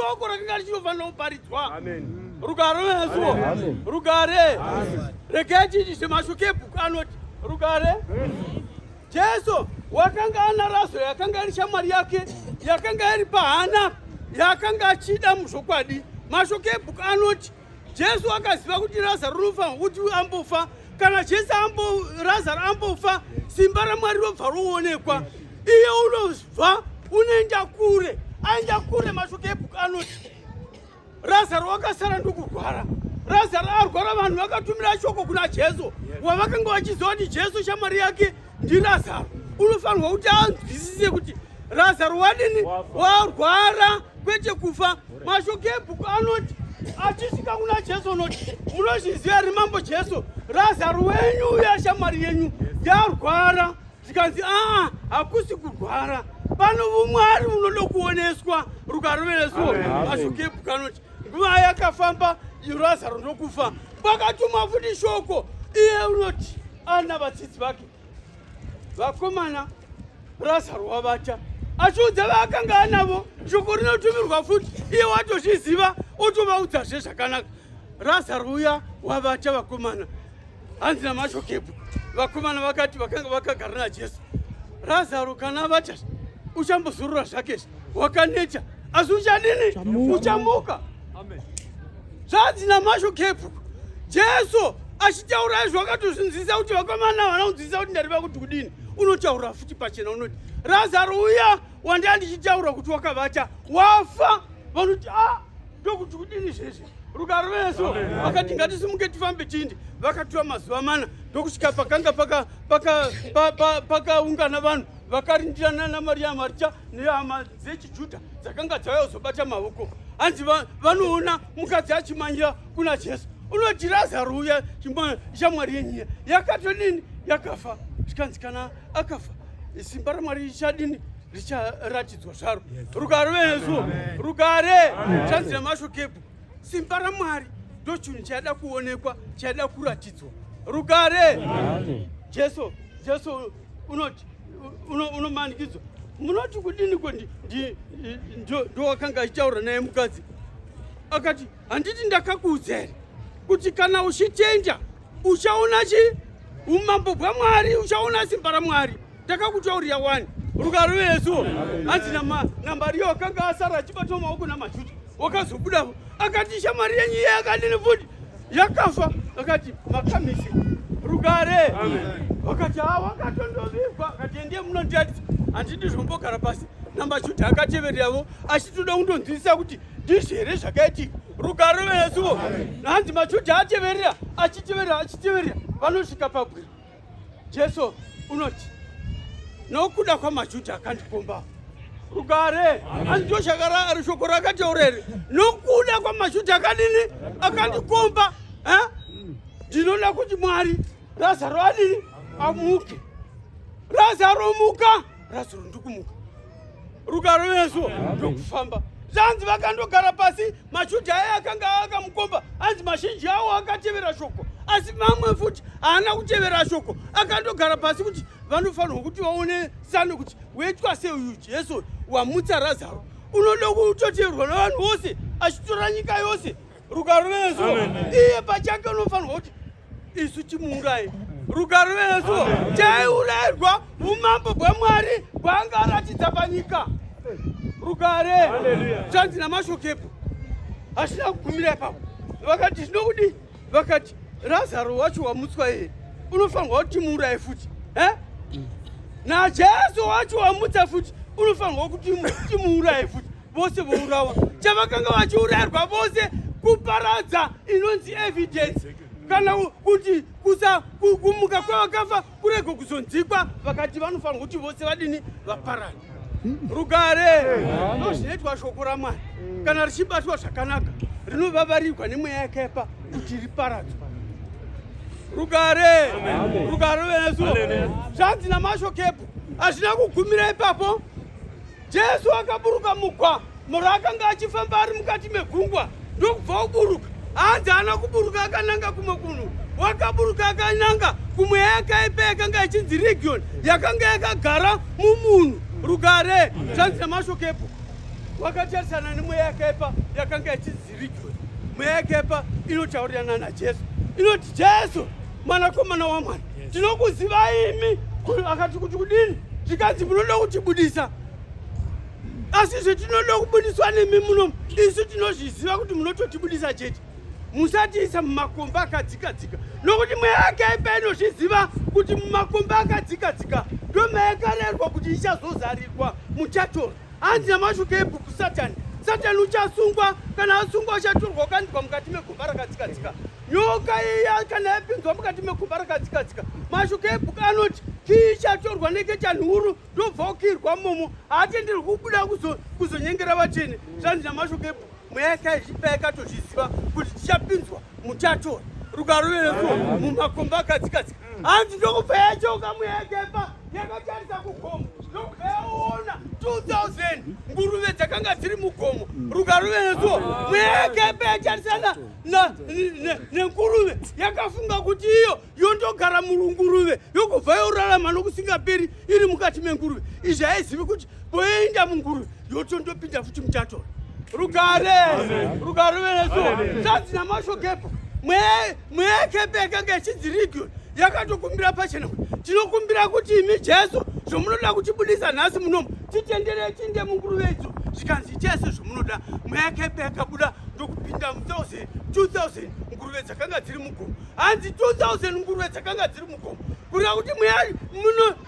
shoko rakanga richifanira kuparidzwa. Amen. Rugare Yesu. Rugare. Rekechi semashoko ebhuku anoti rugare. Jesu wakanga ana raso yakanga iri shamwari yake yakanga iri pahana yakanga achida muzvokwadi. Mashoko ebhuku anoti Jesu akaziva kuti Lazaro unofanira kuti ambofa. Kana Jesu Lazaro ambofa, simba raMwari robva roonekwa. Iye unobva unoenda kure. Aenda kure. Mashoko ebhuku anoti Lazaro wakasara ndokurwara. Lazaro arwara, vanhu vakatumira shoko kuna Jesu wavakanga vachiziva kuti Jesu shamwari yake ndiLazaro. Unofanirwa kuti anzwisise kuti Lazaro wadini warwara kwete kufa. Mashoko ebhuku anoti achisvika kuna Jesu noti munozviziva here mambo Jesu, Lazaro wenyu uya shamwari yenyu yarwara. Zvikanzi hakusi kurwara, pano umwari unoda kuoneswa. Rugare Yesu. Mashoko ebhuku anoti nguva yakafamba Lazaro ndokufa, pakatuma futi shoko. Iye unoti ana vadzidzi vake vakomana Lazaro wavata, achiudza vakanga anavo. Shoko rinotumirwa futi, iye watozviziva otovaudzazve zvakanaka. Lazaro uya wavata vakomana. Hanzi namashoko ebhuku vakomana vakati vakanga vakagara naJesu, Lazaro kana avata uchambozorora zvake wakaneta, asi uchadini? Uchamuka. Zvanzi namashoko ebhuku. Jesu achitaura izvo akatozvinzwisa kuti vakomana havana kunzwisisa kuti ndariva kuti kudini. Unotaura futi pachena unoti Lazaro uya wandanga ndichitaura kuti wakavata wafa. Vanoti ndokuti kudini zvezvi. Rugare Yesu. Vakati ngatisimuke tifambe tindi. Vakatora mazuva mana ndokusvika pakanga pakaungana vanhu vakarindirana naMaria Marita nehama dzechiJudha dzakanga dzauya kuzobata maoko. Hanzi vanoona mukadzi achimanyira kuna Jesu. Unoti Lazaro uya shamwari yenyu yakatodini? Yakafa. Zvikanzi kana akafa, simba raMwari richadini? Richaratidzwa zvaro. Rugare Yesu. Rugare. Zvanzi namashoko ebhuku simba raMwari ndo chinhu chaida kuonekwa, chaida kuratidzwa. Rugare. Jesu unoti unomanikidzwa. Munoti kudini ndo wakanga achitaura naye mukadzi. Akati handiti ndakakuudza here kuti kana uchitenda uchaona umambo hwaMwari, uchaona simba raMwari. Ndakakutaurira wani. Rugare Yesu. Hanzi naMaria wakanga asara achibatwa maoko namaJudha wakazobudapo. Akati shamwari yenyu iye yakadini futi? Yakafa. Akati makamisi. Rugare. Wakati wakatondovigwa. Akati ndiye munondiyadza. Handidi zvombogara pasi. NaMaJudha akatevereravo achitoda kundonzwisisa kuti ndizvo here zvakaitika. Rugare Yesu. Hanzi maJudha ateverera achiteverera vanosvika pabwiro. Jesu unoti nokuda kwamaJudha akandikomba. Rugare. Handito shoko rakataura here nokuda kwamaJudha akandikomba. Ndinoda kuti Mwari Lazaro adini? Amuke. Lazaro muka. Lazaro ndikumuka. Rugare Yesu. Ndokufamba. Zvanzi vakandogara pasi, maJudha aya akanga akamukomba. Hanzi mazhinji avo akatevera shoko, asi mamwe futi haana kutevera shoko. Akandogara pasi kuti vanofanirwa kuti vaonesane kuti weitwa sei uyu Jesu wamutsa Lazaro unoda kutoteverwa navanhu vose achitora nyika yose. Rugare Yesu. Iye pachake unofanirwa kuti isu timuuraye. Rugare Yesu. Taiurayirwa umambo hwaMwari hwanga aratidza panyika. Rugare. Zvanzi namashoko ebhuku hasina kugumira ipapo. Vakati zvinokudii? Vakati Lazaro wacho wamutswa iye unofanirwa kuti timuuraye futi. naJesu wacho wamutsa futi unofanirwa kuti timuuraye futi. Vose vourawa. Chavakanga vachiurayirwa vose kuparadza inonzi evidence. Kana kuti kumuka kwavakafa kurege kuzonzikwa, vakati vanofanirwa kuti vose vadini? Vaparadzwe. Rugare. Ndozvinoitwa shoko raMwari. Kana richibatwa zvakanaka rinovavarirwa nemweya yakaipa kuti riparadzwe. Rugare. Rugare Yesu. Zvanzi namashoko ebhuku hazvina kugumira ipapo. Jesu akaburuka mugwa murakanga achifamba ari mukati megungwa ndokubva kuburuka. Hanzi haana kuburuka akananga kumwe kunhu, wakaburuka akananga kumwe yakaipa yakanga ichinzi region yakanga yakagara mumunhu. Rugare. Zvanzi namashoko ebhuku wakatarisana nemweya yakaipa yakanga ichizirikwe. Mweya yakaipa inotaurirana naJesu, inoti Jesu mwanakomana waMwari, tinokuziva imi. Akati kuti kudini? Zvikanzi munoda kutibudisa. Asi zvetinoda kubudiswa nemi munomu, isu tinozviziva kuti munototibudisa chete. Musatiisa mumakomba akadzika-dzika, nokuti mweya yakaipa inozviziva kuti mumakomba akadzika-dzika ndo mayakarerwa kuti ichazozarirwa muchatora. Hanzi namashoko ebhuku Satani. Satani uchasungwa, kana asungwa achatorwa ukanzwa mukati megomba rakadzika-dzika. Nyoka iya kana yapinzwa mukati megomba rakadzika-dzika, mashoko ebhuku anoti chichatorwa nekechanhuru ndobva ukirwa momo, haatenderwi kubuda kuzonyengera vatsvene. Zvanzi namashoko ebhuku. Mweya yakaipa yakatozviziva kuti tichapinzwa muchatora rukarovereso mumakomba akadzika-dzika. Hanzi ndokubva yachoka mweya yakaipa yakatarisa kugomo, ndokubva yaona 2000 nguruve dzakanga dziri mugomo rukarovereso. Mweya yakaipa yatarisana nenguruve yakafunga kuti iyo yondogara murunguruve yogobva yorarama nokusingaperi iri mukati menguruve. Izvi haizivi kuti boenda munguruve yotondopinda futi muchatora rukarovereso. Zvanzi namashoko ebhuku. Mweya yakaipa yakanga ichidzirigwa yakatokumbira pachena kuti tinokumbira kuti imi Jesu zvomunoda kutibudisa nhasi munomu titendere tinde munguruve idzo. Zvikanzi chese zvomunoda. Mweya yakaipa yakabuda ndokupinda 2000 nguruve dzakanga dziri mugomo. Hanzi 2000 nguruve dzakanga dziri mugomo, kureva kuti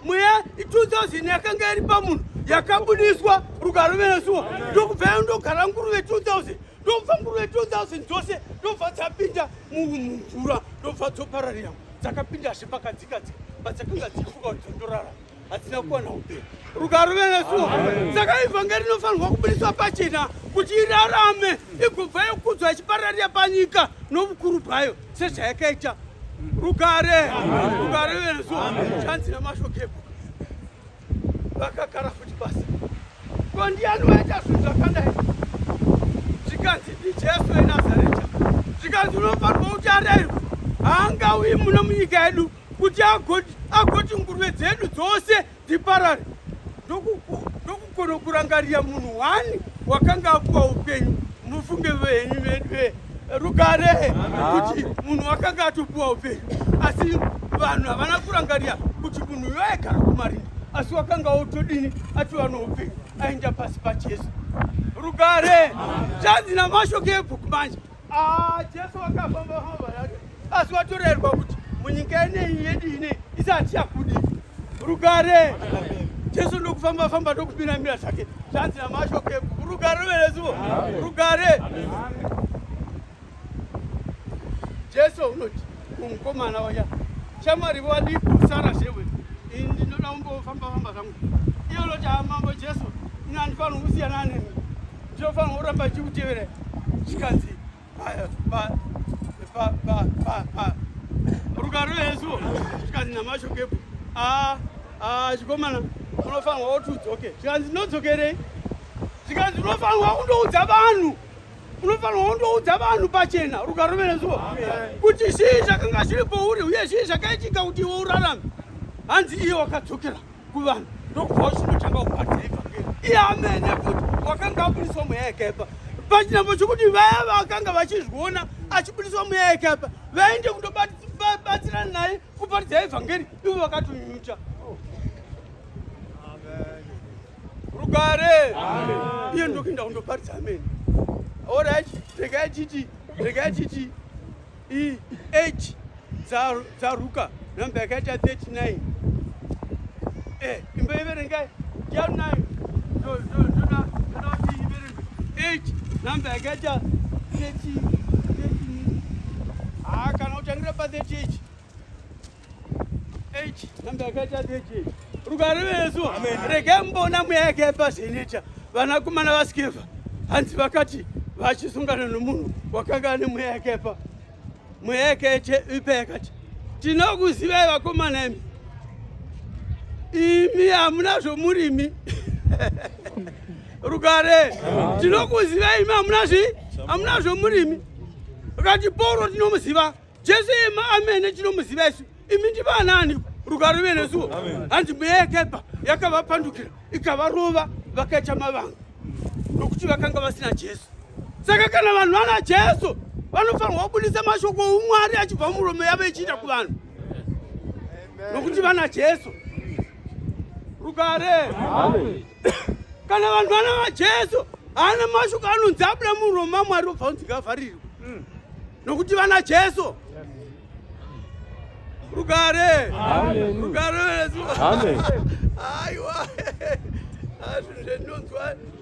mweya 2000 yakanga iri pamunhu yakabudiswa rukarovereso. Ndokubva ndogara nguruve 2000, ndobva nguruve 2000 dzose ndobva dzapinda mumvura, ndobva dzopararira dzakapindazve pakadzika-dzika padzakanga dzichifuka kuti dzondorara, hadzina kuwana upenyu rukarovereso. Saka ivhangeri inofanirwa kubudiswa pachena kuti irarame igobva yokudzwa ichipararira panyika nobukuru bwayo sezvayakaita rukarovereso. Zvanzi namashoko ebhuku. Vakagara futi pasi. Ko ndiani waita zvinhu zvakadai? Zvikanzi ndiJesu weNazareta. Zvikanzi unofanirwa kuti arayirwe, haangauyi muno munyika yedu kuti agoti nguruve dzedu dzose dziparare. Ndokugona kurangarira munhu wani wakanga apuwa upenyu. Mufunge venyu vedu rugare kuti munhu wakanga atopuwa upenyu, asi vanhu havana kurangarira kuti munhu uyo aigara kumarindi, asi wakanga otodini atiwa noupenyu, aenda pasi paJesu rugare. Zvanzi namashoko ebhuku manje. Jesu wakafamba yake, asi watorerwa kuti munyika ineyi yedu ine isati yakudi rugare. Jesu ndokufamba ndokupinamira zvake. Zvanzi namashoko ebhuku rugare verezuvo rugare. Jesu unoti kumukomana waya shamwari wadi kusara zvewe ndinoda kumbofamba zvangu. Iyo loti mambo Jesu ina ndifanira kusiyana nemi, ndinofanira kuramba chikutevera. Zvikanzi rugare verezuvo. Zvikanzi namashoko ebhuku chikomana unofanirwa kuti udzoke. Zvikanzi ndinodzokerei? Zvikanzi unofanirwa kundoudza vanhu, unofanirwa kundoudza vanhu pachena rukaroverezuvo kuti zvii zvakanga zviri pouri uye zvii zvakaitika kuti iwe urarame. Hanzi iye wakadzokera kuvanhu ndokubva uchinotanga kuparidza ivhangeri. Iye amene futi wakanga abudiswa mweya yakaipa pachinhambo chokuti vaya vakanga vachizviona achibudiswa mweya yakaipa vaende kundobatsirana naye kuparidza ivhangeri, ivo vakatonyunyuta rugare. Iye ndokuenda kundoparidza ameni. Alright, regai titi 8 dzaruka namba yakaita 39. Imboiverengai ndiani nayo ndoda kuti iverengwe 8 namba yakaita 30. Kana utangira pa 38 namba yakaita 38 rugare verezuvo. Regai mbona mweya yakaipa zveinoita. Vanakomana vaSkeva hanzi vakati vachisungana nomunhu wakanga ane mweya yakaipa, mweya yakaipa yakati, tinokuzivai vakomana imi hamuna zvomurimi rugare. Tinokuzivai imi hamuna zvomurimi. Akati Pauro tinomuziva, Jesu amene tinomuziva isu, imi ndivanani rugare venesuwo. Hanzi mweya yakaipa yakavapandukira ikavarova vakaita mavanga. nokuti vakanga vasina Jesu. Saka kana vanhu vana Jesu vanofanirwa kubudisa mashoko oumwari achibva muromo yavo echiita kuvanhu nokuti vana Jesu. Rugare. Kana vanhu vana vaJesu haana mashoko anonzi abuda muromo maMwari obva unzi ngavharirwe nokuti vana Jesu. Rugare. Rugare. Aiwa.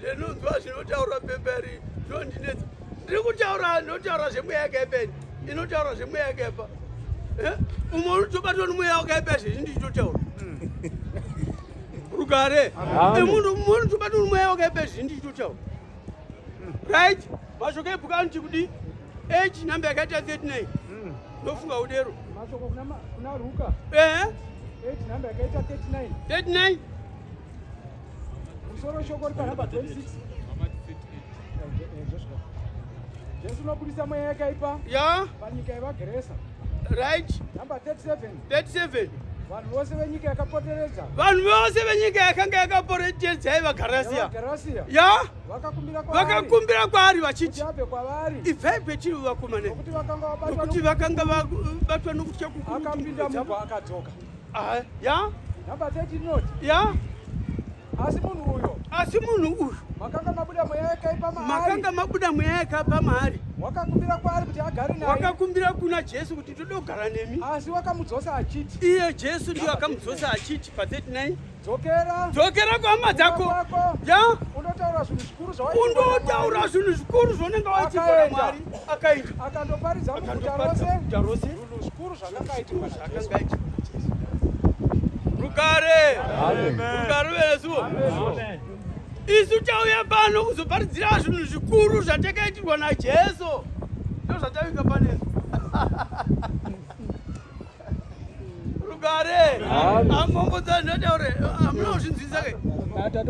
Zvinonzwa zvinotaura peperi zvondinetsa. Ndiri kutaura zvinotaura zvemweya yakaipa. Inotaura zvemweya yakaipa. Umwe unotobatwa nomweya wakaipa zvizhinji chitotaura. Rugare. Munhu umwe unotobatwa nomweya wakaipa zvizhinji chitotaura. Right? Mashoko ebhuku anoti kudi age number yakaita 39. Ndofunga udero. Mashoko kuna Luka. Age number yakaita 39. 39. Musoro shoko uri panamba 26. Jesu nobudisa mweya yakaipa. Ya. Panyika yevageresa. Right. Number 37. 37. Vanhu vose venyika yakapoteredza. Vanhu vose venyika yakanga yakapoteredza yevaGarasia. Ya. Vakakumbira kwaari vachiti ibvai petiri vakomana nokuti vakanga vabatwa nokutya kukuru. Akapinda mugwa akadzoka. Ya. Number 13 note. Ya. Asi munhu uyu makanga mabuda mweya yakaipa maari. Wakakumbira kwaari kuti agare naye. Wakakumbira kuna Jesu kuti tode kugara nemi. Asi wakamudzosa achiti. Iye Jesu ndiye akamudzosa achiti pa 39. Dzokera kwahama dzako. Ya. Undotaura zvinhu zvikuru zvaunenge waitirwa naMwari. Akaita. Akandoparidza muguta rose. Zvinhu zvikuru zvakangaitirwa naJesu. Rugare. Rugare Yesu. Isu tauya pano kuzoparidzira zvinhu zvikuru zvatakaitirwa naJesu. Ndizvo zvatavika panesu. Rugare. Amombodzana ndotaure amunozvinzwisa ke.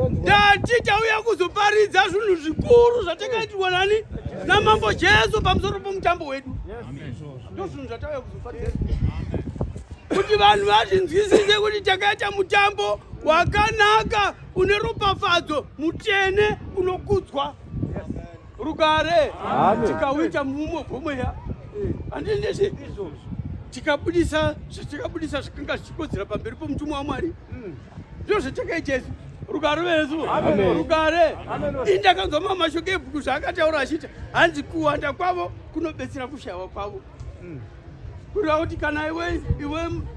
Ndati tauya kuzoparidza zvinhu zvikuru zvatakaitirwa nani naMambo Jesu pamusoro pomutambo wedu. Ndizvo zvinhu zvatauya kuzoparidza. Kuti vanhu vazvinzwisise kuti takaita mutambo wakanaka une ropafadzo mutene unokudzwa. Rugare. Tikauita mumwe gomweya. Handii ndezve tikabudisa zvikanga zvichikodzera pamberi pomutumwa waMwari. Ndizvo zvatakaita isu. Rugare Yesu. Rugare. Indakanzwa mamashoko ebhuku zvaakataura achiti hanzi kuwanda kwavo kunobetsera kushayiwa kwavo. Kureva kuti kana iwe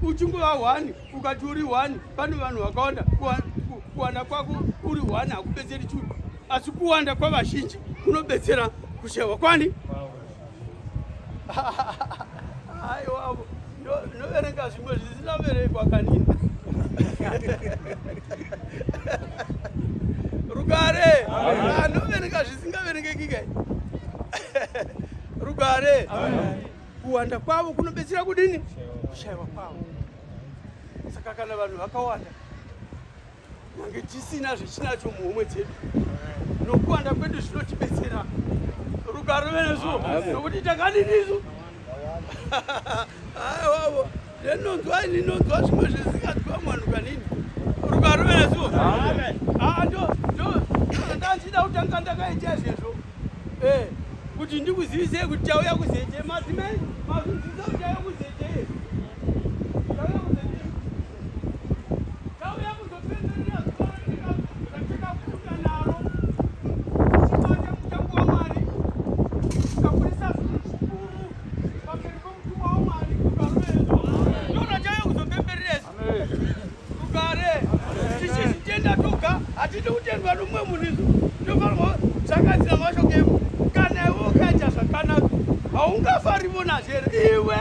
uchingova 1 ukati uri 1 pane vanhu vakawanda, kuwanda kwako uri 1 hakubetseri chinhu, asi kuwanda kwavazhinji kunobetsera kushayiwa kwani. Aiwa, ndoverenga zvimwe zvisina verekwa kanini. Rugare. Ndoverenga zvisingaverengeki kai. Rugare. Kuwanda kwavo kunobetsera kudini? Kushayiwa kwavo. Saka kana vanhu vakawanda, nyange tisina zvichinacho muhomwe dzedu, nokuwanda kwedu zvinotibetsera. Rugare Yesu. Nokuti takadini isu? Aiwa, ndinonzwa zvimwe zvisinganzwa mwanhu kanini. Rugare Yesu. Ndachida kutanga ndakaita izvezvo. Kuti ndikuzivise kuti tauya kuzeche madzimai mazvinzisa kuti tauya kuzeche. Tauya kuzopedzerera zvikoro zvatakafunda naro. Chibata mutambo waMwari. Tikabudisa zvinhu zvikuru pamberi pomutumwa waMwari. Rugare Yesu. Ndizvo tauya kuzopemberera isu. Rugare. Tichi titenda toga hatidi kutendwa nomumwe munhu isu. Tinofanirwa zvakadzira mashoko edu. Kana iwe ukaita zvakanaka haungafariwo nazvere iwe.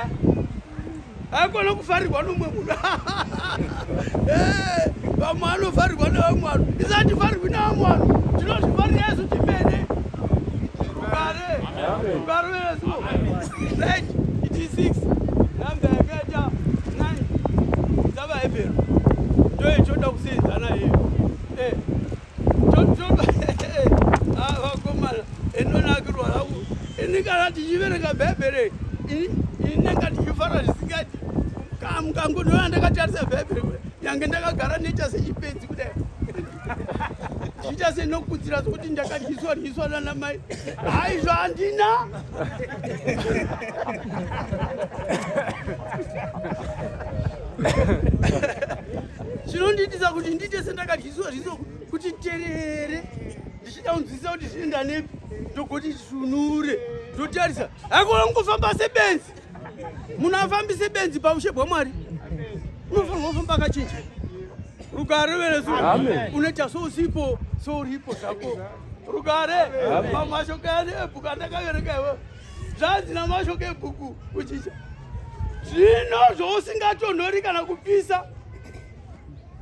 Haikona kufarirwa nomumwe munhu. Vamwe vanofarirwa navamwe vanhu. Isu hatifarirwi navamwe vanhu. Tinozvifarira isu timene. Rugare. Rugare Yesu. Right. It is 6. Namba yakaita 9. DzavaHebheru. Ndoitoda kuseenzana iyo. Vakomana enonakirwa hangu. Kana tichiverenga Bhaibheri inenge tichifara zvisingati. Mukangodona ndakatarisa Bhaibheri nyange ndakagara necha sechipenzi kudai. Zviita senokudzira sokuti ndakadyiswa nana mai. Haizvo handina. Zvinonditisa kuti ndiite sendakadyiswa zviso kuti terere. Ndichida kunzwisisa kuti zvinenda nepi. Ndogoti sunure. Ndotarisa. Haikona kungofamba sebenzi. Munhu afambise benzi paushe hwaMwari. Unofanirwa kufamba akachinja. Rugare weresu. Unoita sousipo souripo zvako. Rugare. Mashoko ebhuku andakaverenga iwe. Zvanzi namashoko ebhuku kuchicha. Zvino zvousingatonhori kana kupisa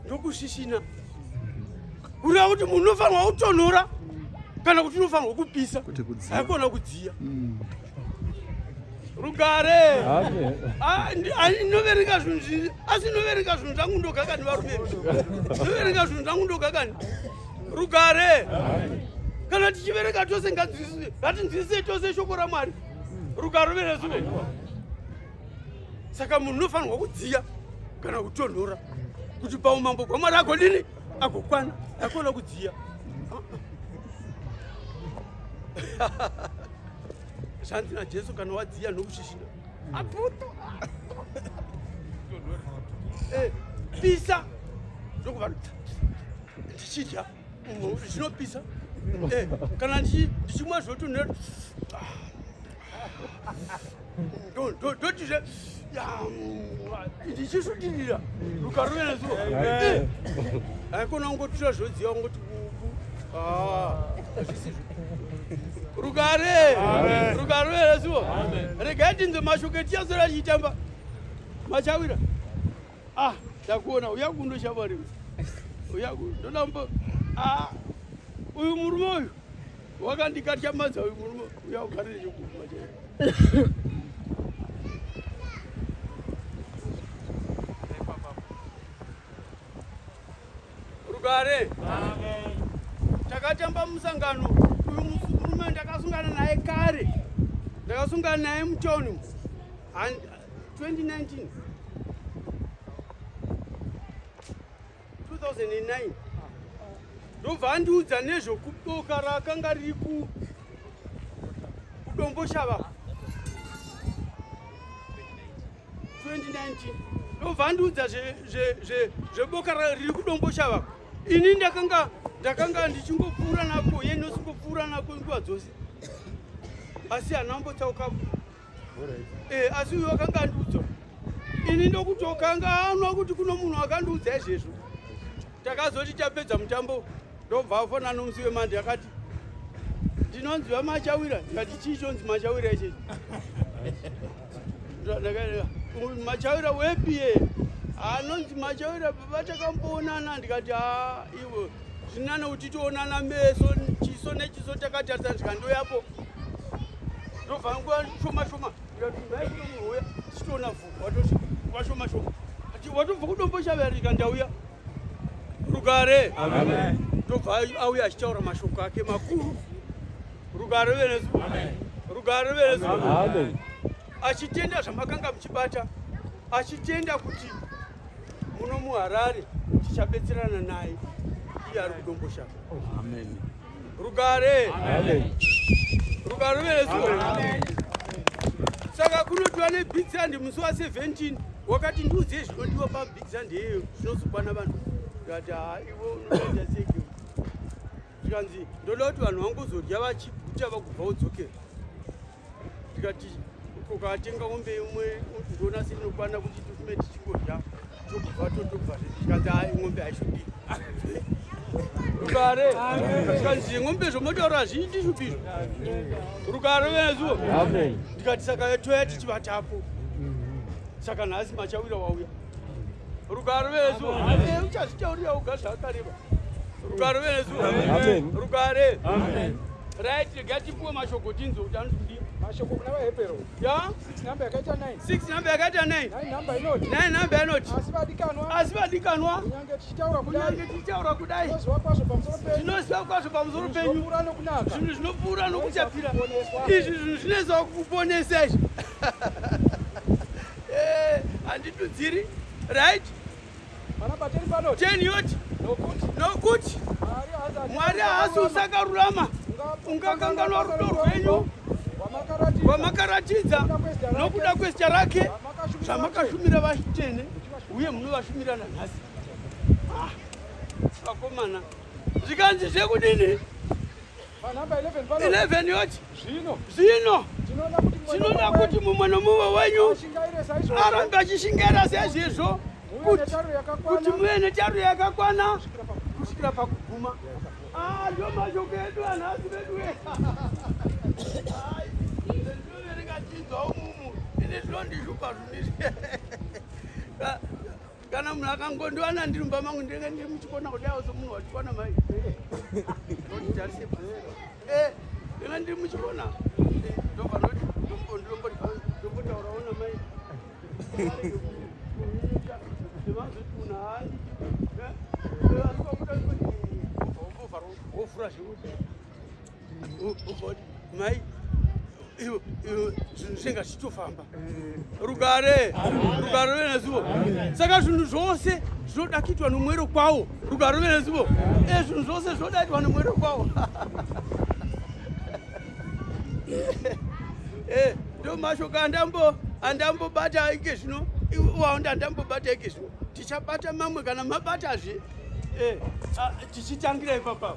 ndokushishina. Kureva kuti munhu unofanirwa kutonhora kana kuti unofanirwa kupisa. Haikona kudziya. Rugare. Inoverenga zvinhu zviri. Asi inoverenga zvinhu zvangu ndogakani varume. Inoverenga zvinhu zvangu ndogakani. Rugare. Kana tichiverenga tose ngatinzwisise tose shoko raMwari. Rugare veresu. Saka munhu unofanirwa kudziya kana kutonhora kuti paumambo hwaMwari agodini agokwana. Haikona kudziya. Zvanzi naJesu kana wadziya nokushishina. Aputo. Pisa. Ndokuva ndichidya. Zvinopisa. Kana ndichimwa zvotonhora. Ndotizve ndichishutirira. Rugare weresu. Haikona kungotura zvodziya ungoti Rugare. Rugare weresu. Regai tinzwe mashoko etiyasora achitamba. Machawira. Ndakuona uya kundoshava rimwe. Uya ndodambo. Uyu murume uyu wakandikatyamadza uyu murume uya ugare nechokuma chaiyo. Rugare. Takatamba musangano. Uyu murume ndakasungana naye kare. Ndakasungana naye mutoni 2019. 2009. Ndobva andiudza nezvokuboka rakanga riri kudomboshava 2019. Ndobva andiudza zveboka riri kudomboshava. Ini ndakanga ndichingopfuura nako yenosingopfuura nako nguva dzose. Asi hanambotsaukapo. Asi uyo wakanga andiudza. Ini ndokutokanga anwa kuti kuno munhu akandiudza izvezvo. Takazoti tapedza mutambo. Ndobva afona nomusi wemande akati ndinonziva Machawira. Ndikati chii chonzi Machawira ichechi? Machawira wepiye. Anonzi Machawira baba takamboonana. Ndikati iwe zvinane kuti toonana meso chiso nechiso takatarisa ndikandoyapo. Ndobva nguva shoma shoma. Ndikati maikuuya tichitoona vhu washoma shoma. Watobva kudomboshava ndikandauya. Rugare. Ndobva auya achitaura mashoko ake makuru. Rugare weresu. Rugare weresu. Achitenda zvamakanga muchibata. Achitenda kuti muno muHarare tichabetserana naye. Iye ari kudomboshava. Rugare. Rugare weresu. Saka kunotiwa nebig sand musi wa17 wakati ndiudziye zvinodiwa pabig sand iyeyo zvinozokwana vanhu. Ndikati iwe unoita seki. Ndikanzi ndoda kuti vanhu vangozodya vachiguta vagobva vodzokera. Ndikati ukatenga mombe imwe ndona seinokwana kuti tume tichingodya tobva totobva. Ndikanzi mombe haishupiri. Rugare. Ndikanzi ng'ombe zvomotaura hazviitishupiri. Rugare weresu. Ndikati saka toya tichivatapo. Saka nhasi Machawira wauya. Rugare weresu. Uchazvitaurira uga zvakareba. Rugare weresu. Rugare. Right, gatipuwe mashoko tinzo utandudi. Mashoko kuna vahepero. Ya? 6 namba yakaita 9. 6 namba yakaita 9. 9 namba inoti. 9 namba inoti. Asivadikanwa. Kunyange tichitaura kudai. Tichitaura kudai. Tinoziva kwazvo pamusoro penyu. Tinoziva kwazvo pamusoro penyu. Zvinopfuura nokunaka. Zvinhu zvinopfuura nokuchapira. Izvi zvinhu zvinozowa kukuponesa izvi. Handitudziri. Right? Mana bateri panoti. 10 yoti. nokuti Mwari haasi usakarurama ungakanganwa rudo rwenyu rwamakaratidza nokuda kwezita rake zvamakashumira vatene uye munovashumira nanhasi. Vakomana zvikanzi zvekudini 11 yoti zvino tinoda kuti mumwe nomumwe wenyu arambe achishingaira sezvizvo kuti muve netaru yakakwana kusvikira pakuguma. Ndio mashoko edu anhasi vedu ndinoverengachidzwa umumu ine zvinondishupa zvunizvi. Kana munhu akangondiwana ndiri mumba mangu ndinenge ndiri muchikona kudaiwo somunhu wachikona mai ndinotarise ndinenge ndiri muchikona ndofanoti ndombotaurawo namai zvemazoti munhu haani wofura zvekuti mai zvinhu zvinenge zvichitofamba rugare venezuvo. Saka zvinhu zvose zvinoda kuitwa nomwero kwawo. Rugare venezuvo zvinhu zvose zvinoda kuitwa nomwero kwawo. Ndo mashoko andambobata ike zvino iwawo ndandambobata ike zvino tichabata mamwe kana mabatazve tichitangira ipapa.